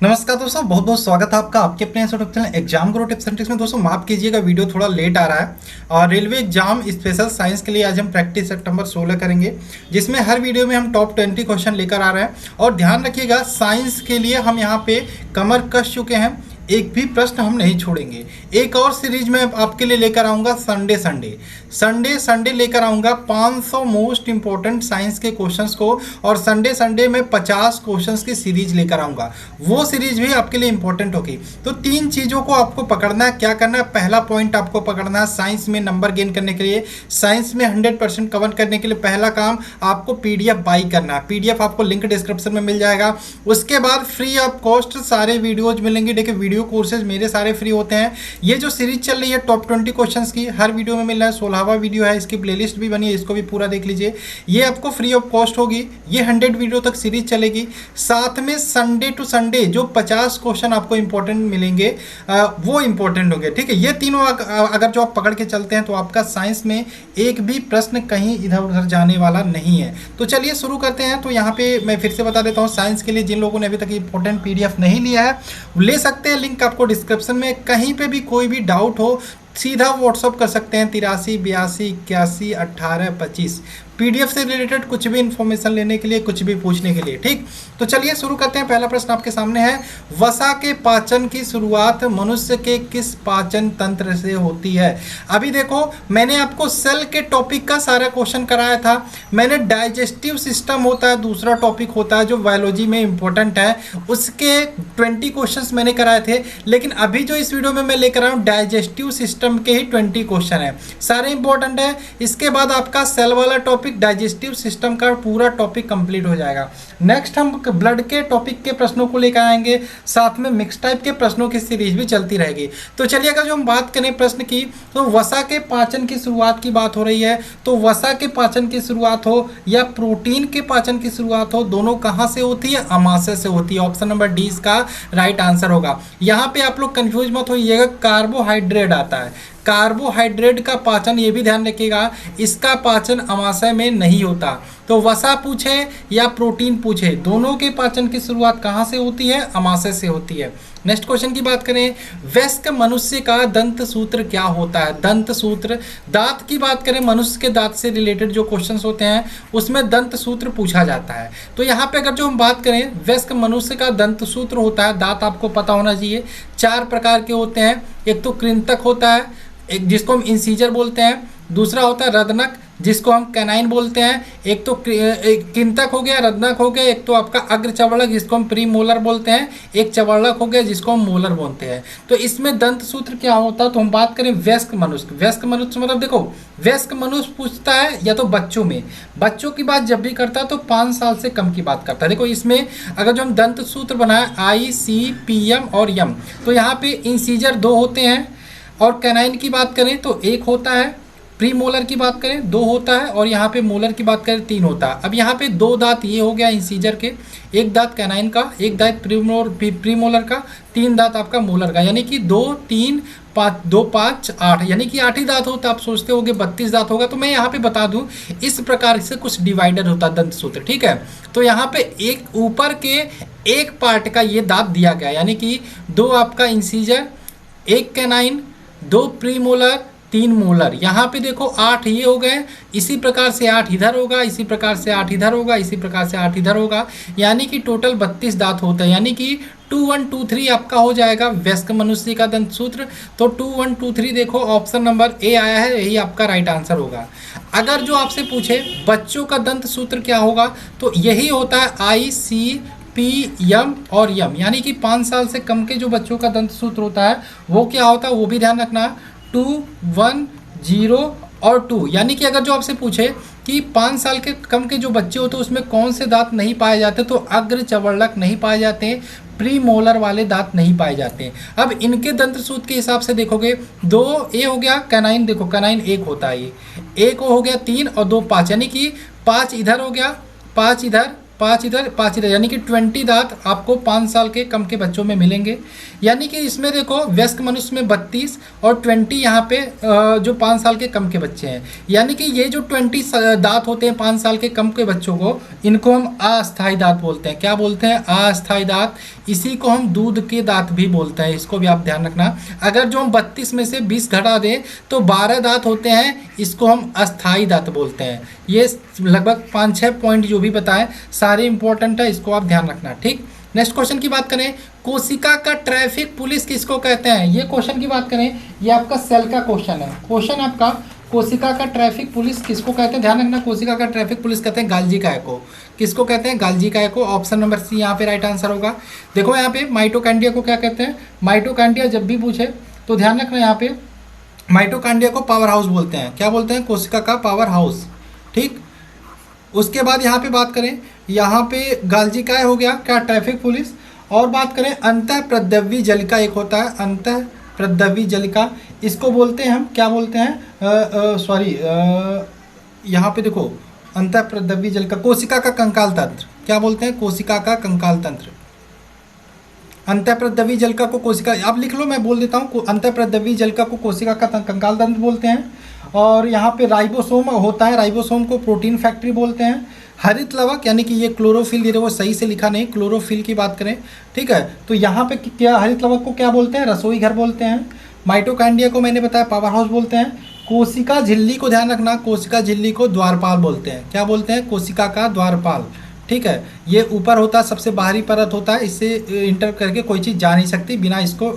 नमस्कार दोस्तों, बहुत बहुत स्वागत है आपका आपके अपने YouTube channel exam Guru tips and tricks में। दोस्तों माफ कीजिएगा, वीडियो थोड़ा लेट आ रहा है। और रेलवे एग्जाम स्पेशल साइंस के लिए आज हम प्रैक्टिस सितंबर 16 करेंगे, जिसमें हर वीडियो में हम टॉप 20 क्वेश्चन लेकर आ रहे हैं। और ध्यान रखिएगा, साइंस के लिए हम यहाँ पे कमर कस चुके हैं, एक भी प्रश्न हम नहीं छोड़ेंगे। एक और सीरीज में आपके लिए लेकर आऊँगा संडे लेकर आऊँगा 500 मोस्ट इंपॉर्टेंट साइंस के क्वेश्चंस को। और संडे में 50 क्वेश्चंस की सीरीज लेकर आऊँगा, वो सीरीज भी आपके लिए इंपॉर्टेंट होगी। तो तीन चीज़ों को आपको पकड़ना है। क्या करना है? पहला पॉइंट आपको पकड़ना है, साइंस में नंबर गेन करने के लिए, साइंस में 100% कवर करने के लिए पहला काम आपको PDF बाई करना है। PDF आपको लिंक डिस्क्रिप्शन में मिल जाएगा। उसके बाद फ्री ऑफ कॉस्ट सारे वीडियोज मिलेंगे। देखिए, वीडियो कोर्सेज मेरे सारे फ्री होते हैं। ये जो सीरीज चल रही है टॉप 20 क्वेश्चंस की, हर वीडियो में मिल रहा है। 16वां वीडियो है, इसकी प्लेलिस्ट भी बनी है, इसको भी पूरा देख लीजिए। ये आपको फ्री ऑफ कॉस्ट होगी। ये 100 वीडियो तक सीरीज चलेगी। साथ में संडे टू संडे जो 50 क्वेश्चन आपको इंपॉर्टेंट मिलेंगे, वो इंपॉर्टेंट होंगे। ठीक है, ये तीनों अगर जो आप पकड़ के चलते हैं तो आपका साइंस में एक भी प्रश्न कहीं इधर उधर जाने वाला नहीं है। तो चलिए शुरू करते हैं। तो यहाँ पे मैं फिर से बता देता हूँ, साइंस के लिए जिन लोगों ने अभी तक इंपॉर्टेंट PDF नहीं लिया है, ले सकते हैं, लिंक आपको डिस्क्रिप्शन में। कहीं पे भी कोई भी डाउट हो सीधा व्हाट्सअप कर सकते हैं 83 82 81 18 25। PDF से रिलेटेड कुछ भी इंफॉर्मेशन लेने के लिए, कुछ भी पूछने के लिए। ठीक, तो चलिए शुरू करते हैं। पहला प्रश्न आपके सामने है, वसा के पाचन की शुरुआत मनुष्य के किस पाचन तंत्र से होती है? अभी देखो, मैंने आपको सेल के टॉपिक का सारा क्वेश्चन कराया था। मैंने डाइजेस्टिव सिस्टम होता है, दूसरा टॉपिक होता है जो बायोलॉजी में इंपॉर्टेंट है, उसके 20 क्वेश्चन मैंने कराए थे। लेकिन अभी जो इस वीडियो में मैं लेकर आया हूँ, डाइजेस्टिव सिस्टम के ही 20 क्वेश्चन है, सारे इंपॉर्टेंट है। इसके बाद आपका सेल वाला टॉपिक, डाइजेस्टिव सिस्टम का पूरा टॉपिक कंप्लीट हो जाएगा। नेक्स्ट हम ब्लड के टॉपिक के प्रश्नों को लेकर आएंगे, साथ में मिक्स टाइप के प्रश्नों की सीरीज भी चलती रहेगी। तो चलिए, अगर जो हम बात करें प्रश्न की, तो वसा के पाचन की शुरुआत की बात हो रही है। तो वसा के पाचन की शुरुआत हो या प्रोटीन के पाचन की शुरुआत हो, दोनों कहाँ से होती है? अमाशय से होती है। ऑप्शन नंबर डी इसका राइट आंसर होगा। यहाँ पे आप लोग कंफ्यूज मत होइएगा, कार्बोहाइड्रेट आता है। कार्बोहाइड्रेट का पाचन, ये भी ध्यान रखिएगा, इसका पाचन अमाशय में नहीं होता। तो वसा पूछे या प्रोटीन पूछे, दोनों के पाचन की शुरुआत कहाँ से होती है? अमाशय से होती है। नेक्स्ट क्वेश्चन की बात करें, वयस्क मनुष्य का दंत सूत्र क्या होता है? दंत सूत्र, दांत की बात करें, मनुष्य के दांत से रिलेटेड जो क्वेश्चंस होते हैं उसमें दंत सूत्र पूछा जाता है। तो यहाँ पे अगर जो हम बात करें, वयस्क मनुष्य का दंत सूत्र होता है, दांत आपको पता होना चाहिए, 4 प्रकार के होते हैं। एक तो कृंतक होता है, एक जिसको हम इंसीजर बोलते हैं, दूसरा होता है रदनक जिसको हम कैनाइन बोलते हैं, एक तो कृंतक हो गया, रदनक हो गया, एक तो आपका अग्र चवर्णक जिसको हम प्रीमोलर बोलते हैं, एक चवर्णक हो गया जिसको हम मोलर बोलते हैं। तो इसमें दंत सूत्र क्या होता है? तो हम बात करें वयस्क मनुष्य। वयस्क मनुष्य मतलब देखो, वयस्क मनुष्य पूछता है या तो बच्चों में, बच्चों की बात जब भी करता है तो 5 साल से कम की बात करता है। देखो इसमें अगर जो हम दंत सूत्र बनाए ICPM और यम, तो यहाँ पे इंसीजर 2 होते हैं, और कैनाइन की बात करें तो 1 होता है, प्री मोलर की बात करें 2 होता है, और यहाँ पे मोलर की बात करें 3 होता है। अब यहाँ पे 2 दांत ये हो गया इंसीजर के, 1 दांत कैनाइन का, 1 दांत प्री मोलर का, 3 दांत आपका मोलर का, यानी कि 2 3 5 2 5 8, यानी कि 8 ही दांत होता है। आप सोचते होगे 32 दांत होगा, तो मैं यहाँ पे बता दूं, इस प्रकार से कुछ डिवाइडर होता है दंत सूत्र। ठीक है, तो यहाँ पे एक ऊपर के एक पार्ट का ये दांत दिया गया, यानी कि 2 आपका incisor, 1 canine, 2 pre molar, 3 molar. यहाँ पे देखो 8 ये हो गए, इसी प्रकार से 8 इधर होगा, इसी प्रकार से 8 इधर होगा, इसी प्रकार से 8 इधर होगा, यानी कि टोटल 32 दांत होता है। यानी कि 2 1 2 3 आपका हो जाएगा वयस्क मनुष्य का दंत सूत्र। तो 2 1 2 3 देखो, ऑप्शन नंबर ए आया है, यही आपका राइट आंसर होगा। अगर जो आपसे पूछे बच्चों का दंत सूत्र क्या होगा, तो यही होता है ICPM और यम, यानी कि 5 साल से कम के जो बच्चों का दंत सूत्र होता है वो क्या होता है, वो भी ध्यान रखना, 2 1 0 और 2। यानी कि अगर जो आपसे पूछे कि 5 साल के कम के जो बच्चे होते हैं उसमें कौन से दांत नहीं पाए जाते, तो अग्र चवर्णक नहीं पाए जाते हैं, प्री मोलर वाले दांत नहीं पाए जाते हैं। अब इनके दंत सूत्र के हिसाब से देखोगे, 2 ए हो गया, कैनाइन देखो, कैनाइन 1 होता है, ये 1 हो गया, 3 और 2 5, यानी कि 5 इधर हो गया, 5 इधर, 5 इधर 5 इधर, यानी कि 20 दांत आपको 5 साल के कम के बच्चों में मिलेंगे। यानी कि इसमें देखो वयस्क मनुष्य में 32 और 20 यहाँ पे जो 5 साल के कम के बच्चे हैं, यानी कि ये जो 20 दांत होते हैं 5 साल के कम के बच्चों को, इनको हम अस्थायी दांत बोलते हैं। क्या बोलते हैं? अस्थायी दांत। इसी को हम दूध के दांत भी बोलते हैं, इसको भी आप ध्यान रखना। अगर जो हम 32 में से 20 घटा दें तो 12 दांत होते हैं, इसको हम अस्थायी दांत बोलते हैं। ये लगभग 5-6 पॉइंट जो भी बताएं सारे इंपॉर्टेंट है, इसको आप ध्यान रखना। ठीक, नेक्स्ट क्वेश्चन की बात करें, कोशिका का ट्रैफिक पुलिस किसको कहते हैं? ये क्वेश्चन की बात करें, ये आपका सेल का क्वेश्चन है। क्वेश्चन आपका कोशिका का ट्रैफिक पुलिस किसको कहते हैं? ध्यान रखना, कोशिका का ट्रैफिक पुलिस कहते हैं गाल्जिकाय को। किसको कहते हैं? गाल्जिकाय को। ऑप्शन नंबर सी यहाँ पे राइट आंसर होगा। देखो यहाँ पे माइटोकॉन्ड्रिया को क्या कहते हैं? माइटोकॉन्ड्रिया जब भी पूछे तो ध्यान रखना, यहाँ पे माइटोकॉन्ड्रिया को पावर हाउस बोलते हैं। क्या बोलते हैं? कोशिका का पावर हाउस। ठीक, उसके बाद यहाँ पे बात करें, यहाँ पे गाल्जिकाय हो गया क्या? Traffic police. और बात करें अंतः प्रद्रव्य जलिका एक होता है, अंतः प्रद्रव्य जलिका, इसको बोलते हैं हम क्या बोलते हैं? सॉरी, यहाँ पे देखो अंतः प्रद्रव्य जलिका, कोशिका का कंकाल तंत्र। क्या बोलते हैं? कोशिका का कंकाल तंत्र। अंतः प्रद्रव्य जलिका को कोशिका, आप लिख लो, मैं बोल देता हूँ। अंतः प्रद्रव्य जलिका को कोशिका का कंकाल तंत्र बोलते हैं। और यहाँ पे राइबोसोम होता है, राइबोसोम को प्रोटीन फैक्ट्री बोलते हैं। हरित लवक, यानी कि ये क्लोरोफिल दे रहे, वो सही से लिखा नहीं, क्लोरोफिल की बात करें, ठीक है, तो यहाँ पे क्या हरित लवक को क्या बोलते हैं? रसोई घर बोलते हैं। माइटोकॉन्ड्रिया को मैंने बताया पावर हाउस बोलते हैं। कोशिका झिल्ली को ध्यान रखना, कोशिका झिल्ली को द्वारपाल बोलते हैं। क्या बोलते हैं? कोशिका का द्वारपाल। ठीक है, ये ऊपर होता है, सबसे बाहरी परत होता है, इससे इंटर करके कोई चीज़ जा नहीं सकती बिना इसको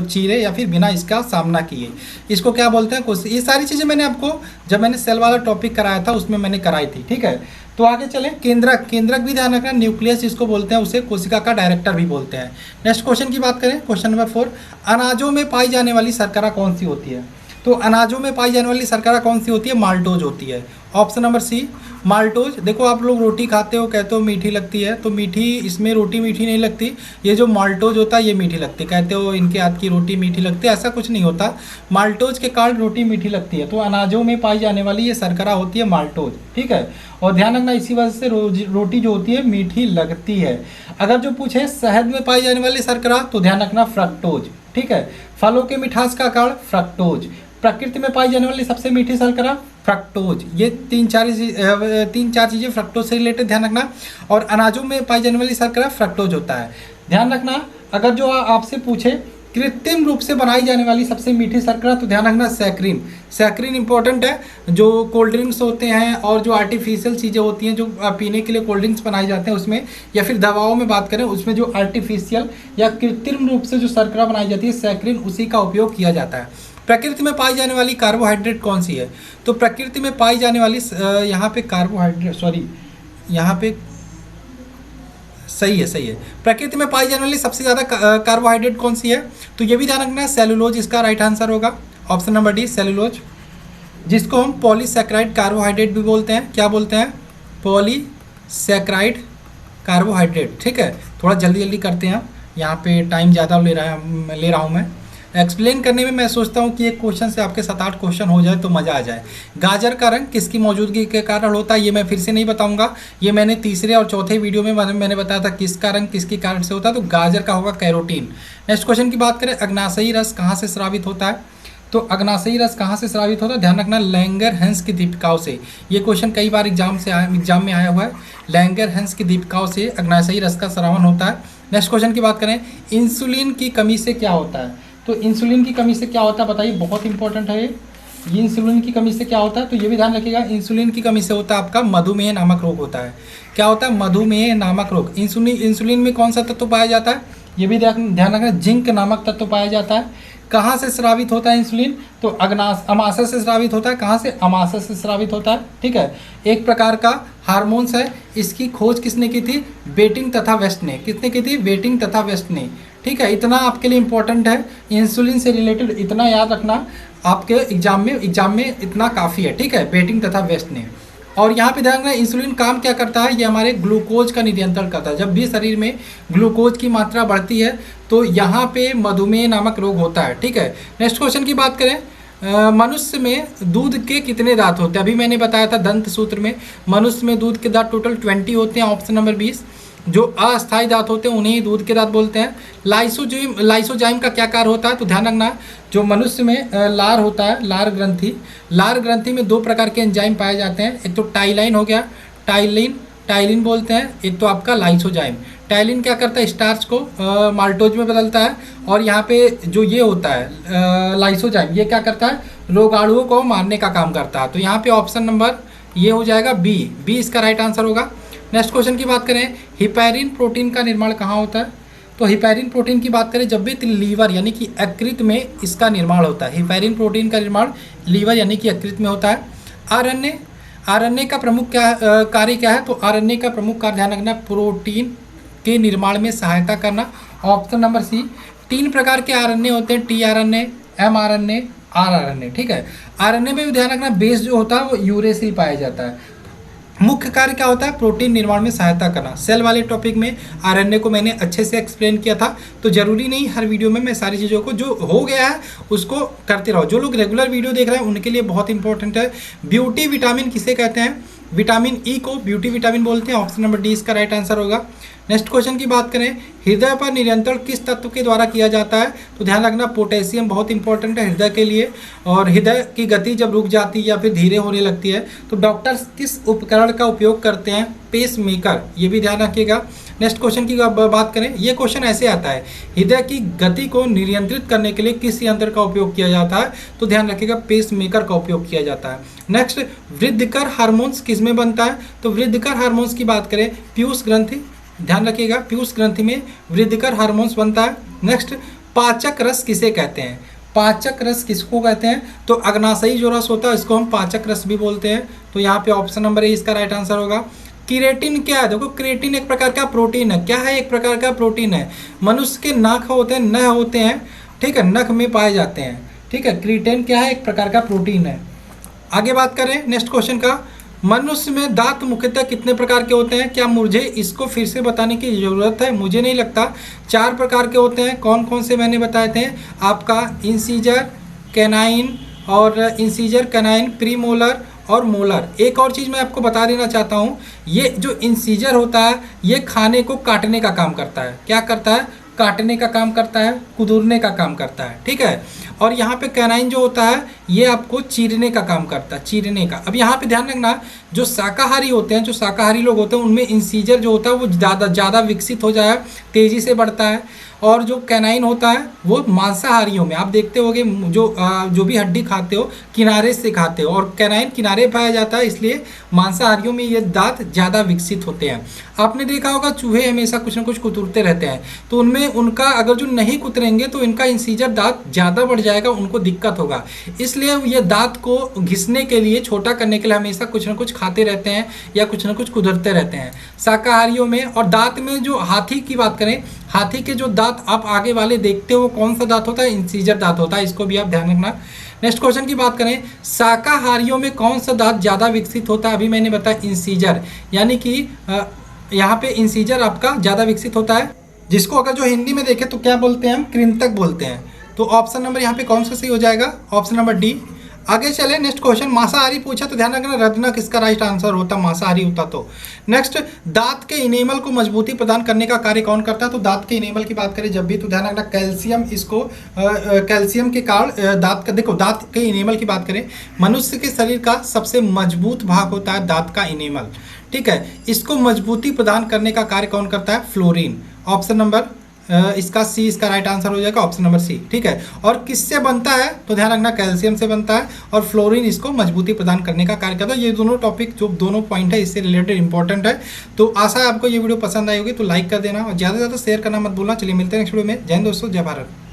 चीरे या फिर बिना इसका सामना किए। इसको क्या बोलते हैं? ये सारी चीज़ें मैंने आपको जब मैंने सेल वाला टॉपिक कराया था उसमें मैंने कराई थी। ठीक है, तो आगे चलें। केंद्रक, केंद्रक भी ध्यान रखना, न्यूक्लियस इसको बोलते हैं, उसे कोशिका का डायरेक्टर भी बोलते हैं। नेक्स्ट क्वेश्चन की बात करें, क्वेश्चन नंबर 4, अनाजों में पाई जाने वाली शर्करा कौन सी होती है? तो अनाजों में पाई जाने वाली शर्करा कौन सी होती है? माल्टोज होती है। Option number C, maltose. देखो आप लोग रोटी खाते हो, कहते हो मीठी लगती है, तो मीठी, इसमें रोटी मीठी नहीं लगती, ये जो माल्टोज होता है ये मीठी लगती है। कहते हो इनके हाथ की रोटी मीठी लगती है, ऐसा कुछ नहीं होता, माल्टोज के कारण रोटी मीठी लगती है। तो अनाजों में पाई जाने वाली ये शर्करा होती है माल्टोज। ठीक है, और ध्यान रखना इसी वजह से रोटी जो होती है मीठी लगती है। अगर जो पूछे शहद में पाई जाने वाली शर्करा, तो ध्यान रखना फ्रक्टोज। ठीक है, फलों के मिठास का कारण फ्रक्टोज। प्रकृति में पाई जाने वाली सबसे मीठी शर्करा फ्रक्टोज। ये तीन चार चीज़ें फ्रक्टोज से रिलेटेड ध्यान रखना। और अनाजों में पाई जाने वाली शर्करा फ्रक्टोज होता है। ध्यान रखना, अगर जो आपसे पूछे कृत्रिम रूप से बनाई जाने वाली सबसे मीठी शर्करा, तो ध्यान रखना सैक्रिन। सैक्रिन इंपॉर्टेंट है। जो कोल्ड ड्रिंक्स होते हैं और जो आर्टिफिशियल चीज़ें होती हैं जो पीने के लिए कोल्ड ड्रिंक्स बनाए जाते हैं उसमें, या फिर दवाओं में बात करें उसमें जो आर्टिफिशियल या कृत्रिम रूप से जो शर्करा बनाई जाती है सैक्रिन, उसी का उपयोग किया जाता है। प्रकृति में पाई जाने वाली कार्बोहाइड्रेट कौन सी है? तो प्रकृति में पाई जाने वाली यहाँ पे कार्बोहाइड्रेट, सॉरी यहाँ पे सही है, प्रकृति में पाई जाने वाली सबसे ज़्यादा कार्बोहाइड्रेट कौन सी है? तो ये भी ध्यान रखना, सेलुलोज इसका राइट आंसर होगा। ऑप्शन नंबर डी, सेलुलोज, जिसको हम पॉलीसैकेराइड कार्बोहाइड्रेट भी बोलते हैं। क्या बोलते हैं? Polysaccharide carbohydrate. ठीक है, थोड़ा जल्दी करते हैं, यहाँ पे टाइम ज़्यादा ले रहा हूँ मैं एक्सप्लेन करने में। मैं सोचता हूँ कि एक क्वेश्चन से आपके 7-8 क्वेश्चन हो जाए तो मज़ा आ जाए। गाजर का रंग किसकी मौजूदगी के कारण होता है? ये मैं फिर से नहीं बताऊंगा, ये मैंने तीसरे और चौथे वीडियो में मैंने बताया था किसका रंग किसके कारण से होता है, तो गाजर का होगा कैरोटीन। नेक्स्ट क्वेश्चन की बात करें, अग्नाशयी रस कहाँ से स्रावित होता है? तो अग्नाशयी रस कहाँ से स्रावित होता है? ध्यान रखना, लैंगरहैंस की दीपिकाओं से। ये क्वेश्चन कई बार एग्जाम में आया हुआ है। लैंगरहैंस की दीपिकाओं से अग्नाशयी रस का स्रावन होता है। नेक्स्ट क्वेश्चन की बात करें, इंसुलिन की कमी से क्या होता है? तो इंसुलिन की कमी से क्या होता है बताइए, बहुत इंपॉर्टेंट है ये इंसुलिन की कमी से क्या होता है? तो ये भी ध्यान रखिएगा, इंसुलिन की कमी से होता है आपका मधुमेह नामक रोग होता है। क्या होता है? मधुमेह नामक रोग। इंसुलिन में कौन सा तत्व पाया जाता है? ये भी ध्यान रखना, जिंक नामक तत्व पाया जाता है। कहाँ से स्रावित होता है इंसुलिन? तो अमाशय से स्रावित होता है। कहाँ से? अमाशय से स्रावित होता है। ठीक है, एक प्रकार का हार्मोन्स है। इसकी खोज किसने की थी? बेटिंग तथा वेस्ट ने। किसने की थी? बेटिंग तथा वेस्ट ने। ठीक है, इतना आपके लिए इंपॉर्टेंट है, इंसुलिन से रिलेटेड इतना याद रखना, आपके एग्जाम में इतना काफ़ी है। ठीक है, बेटिंग तथा वेस्ट ने। और यहाँ पे ध्यान रखना, इंसुलिन काम क्या करता है? ये हमारे ग्लूकोज का नियंत्रण करता है। जब भी शरीर में ग्लूकोज की मात्रा बढ़ती है तो यहाँ पे मधुमेह नामक रोग होता है। ठीक है, नेक्स्ट क्वेश्चन की बात करें, मनुष्य में दूध के कितने दांत होते हैं? अभी मैंने बताया था दंत सूत्र में मनुष्य में दूध के दांत टोटल 20 होते हैं, ऑप्शन नंबर 20। जो अस्थायी दांत होते हैं उन्हें ही दूध के दांत बोलते हैं। लाइसोजाइम का क्या कार्य होता है? तो ध्यान रखना, जो मनुष्य में लार होता है, लार ग्रंथि में 2 प्रकार के एंजाइम पाए जाते हैं। एक तो टाइलाइन हो गया, टाइलिन बोलते हैं, एक तो आपका लाइसोजाइम। टाइलिन क्या करता है? स्टार्च को माल्टोज में बदलता है, और यहाँ पे जो ये होता है लाइसोजाइम, ये क्या करता है? रोगाणुओं को मारने का काम करता है। तो यहाँ पे ऑप्शन नंबर ये हो जाएगा बी इसका राइट आंसर होगा। नेक्स्ट क्वेश्चन की बात करें, हिपैरिन प्रोटीन का निर्माण कहाँ होता है? तो हिपैरिन प्रोटीन की बात करें जब भी लीवर यानी कि यकृत में इसका निर्माण होता है। हिपैरिन प्रोटीन का निर्माण लीवर यानी कि यकृत में होता है। आरएनए का प्रमुख कार्य क्या है? तो आरएनए का प्रमुख कार्य ध्यान रखना, प्रोटीन के निर्माण में सहायता करना, ऑप्शन नंबर सी। 3 प्रकार के आरएनए होते हैं, टीआरएनए, एमआरएनए, आरआरएनए। ठीक है, आरएनए में भी ध्यान रखना बेस जो होता है वो यूरेसिल पाया जाता है। मुख्य कार्य क्या होता है? प्रोटीन निर्माण में सहायता करना। सेल वाले टॉपिक में आरएनए को मैंने अच्छे से एक्सप्लेन किया था, तो जरूरी नहीं हर वीडियो में मैं सारी चीज़ों को जो हो गया है उसको करते रहो। जो लोग रेगुलर वीडियो देख रहे हैं उनके लिए बहुत इंपॉर्टेंट है। ब्यूटी विटामिन किसे कहते हैं? विटामिन ई को ब्यूटी विटामिन बोलते हैं, ऑप्शन नंबर डी इसका राइट आंसर होगा। नेक्स्ट क्वेश्चन की बात करें, हृदय पर नियंत्रण किस तत्व के द्वारा किया जाता है? तो ध्यान रखना पोटेशियम बहुत इंपॉर्टेंट है हृदय के लिए। और हृदय की गति जब रुक जाती है या फिर धीरे होने लगती है तो डॉक्टर्स किस उपकरण का उपयोग करते हैं? पेस मेकर, ये भी ध्यान रखिएगा। नेक्स्ट क्वेश्चन की बात करें, ये क्वेश्चन ऐसे आता है, हृदय की गति को नियंत्रित करने के लिए किस यंत्र का उपयोग किया जाता है? तो ध्यान रखिएगा पेस मेकर का उपयोग किया जाता है। नेक्स्ट, वृद्धकर हार्मोन्स किस में बनता है? तो वृद्धकर हार्मोन्स की बात करें पीयूष ग्रंथि, ध्यान रखिएगा पीयूष ग्रंथि में वृद्धकर हार्मोन्स बनता है। नेक्स्ट, पाचक रस किसे कहते हैं? पाचक रस किसको कहते हैं? तो अग्नाशयी जो रस होता है इसको हम पाचक रस भी बोलते हैं। तो यहाँ पे ऑप्शन नंबर ए इसका राइट आंसर होगा। क्रिएटिन क्या है? देखो क्रिएटिन एक प्रकार का प्रोटीन है। क्या है? एक प्रकार का प्रोटीन है। मनुष्य के नाक होते हैं, नह होते हैं, ठीक है, नख में पाए जाते हैं। ठीक है, क्रिएटिन क्या है? एक प्रकार का प्रोटीन है। आगे बात करें नेक्स्ट क्वेश्चन का, मनुष्य में दांत मुख्यतः कितने प्रकार के होते हैं? क्या मुझे इसको फिर से बताने की ज़रूरत है? मुझे नहीं लगता। 4 प्रकार के होते हैं। कौन कौन से मैंने बताए थे आपका? इंसीजर, कैनाइन और इंसीजर, कैनाइन, प्रीमोलर और मोलर। एक और चीज़ मैं आपको बता देना चाहता हूँ, ये जो इंसीजर होता है ये खाने को काटने का काम करता है। क्या करता है? काटने का काम करता है, कुदूरने का काम करता है। ठीक है, और यहाँ पे कैनाइन जो होता है ये आपको चीरने का काम करता है, चीरने का। अब यहाँ पे ध्यान रखना, जो शाकाहारी होते हैं, जो शाकाहारी लोग होते हैं उनमें इंसीजर जो होता है वो ज़्यादा विकसित हो जाए, तेज़ी से बढ़ता है। और जो कैनाइन होता है वो मांसाहारियों में आप देखते होगे जो भी हड्डी खाते हो किनारे से खाते हो, और कैनाइन किनारे पाया जाता है, इसलिए मांसाहारियों में ये दांत ज़्यादा विकसित होते हैं। आपने देखा होगा चूहे हमेशा कुछ ना कुछ कुतरते रहते हैं, तो उनमें उनका अगर जो नहीं कुतरेंगे तो इनका इंसीजर दांत ज़्यादा बढ़ जाएगा, उनको दिक्कत होगा। इसलिए ये दांत को घिसने के लिए, छोटा करने के लिए हमेशा कुछ ना कुछ खाते रहते हैं या कुछ ना कुछ कुतरते रहते हैं शाकाहारियों में। और दांत में जो हाथी की बात करें, हाथी के जो दांत आप आगे वाले देखते हो कौन सा दांत होता है? इंसीजर दांत होता है, इसको भी आप ध्यान रखना। नेक्स्ट क्वेश्चन की बात करें, शाकाहारियों में कौन सा दांत ज़्यादा विकसित होता है? अभी मैंने बताया इंसीजर, यानी कि यहाँ पे इंसीजर आपका ज़्यादा विकसित होता है, जिसको अगर जो हिंदी में देखें तो क्या बोलते हैं हम? कृंतक बोलते हैं। तो ऑप्शन नंबर यहाँ पे कौन सा सही हो जाएगा? Option number D. आगे चले नेक्स्ट क्वेश्चन, मांसाहारी पूछा तो ध्यान रखना रत्नक इसका राइट आंसर होता, मांसाहारी होता तो। नेक्स्ट, दांत के इनेमल को मजबूती प्रदान करने का कार्य कौन करता है? तो दांत के इनेमल की बात करें जब भी तो ध्यान रखना कैल्शियम, इसको कैल्शियम के कारण दांत का, देखो दांत के इनेमल की बात करें, मनुष्य के शरीर का सबसे मजबूत भाग होता है दांत का इनेमल। ठीक है, इसको मजबूती प्रदान करने का कार्य कौन करता है? फ्लोरीन। ऑप्शन नंबर इसका सी इसका राइट आंसर हो जाएगा, ऑप्शन नंबर सी। ठीक है, और किससे बनता है? तो ध्यान रखना कैल्शियम से बनता है, और फ्लोरीन इसको मजबूती प्रदान करने का कार्य करता है। ये दोनों टॉपिक, जो दोनों पॉइंट है इससे रिलेटेड इंपॉर्टेंट है। तो आशा है आपको ये वीडियो पसंद आई होगी, तो लाइक कर देना और ज़्यादा से ज़्यादा शेयर करना मत भूलना। चलिए मिलते हैं नेक्स्ट वीडियो में। जय हिंद दोस्तों, जय भारत।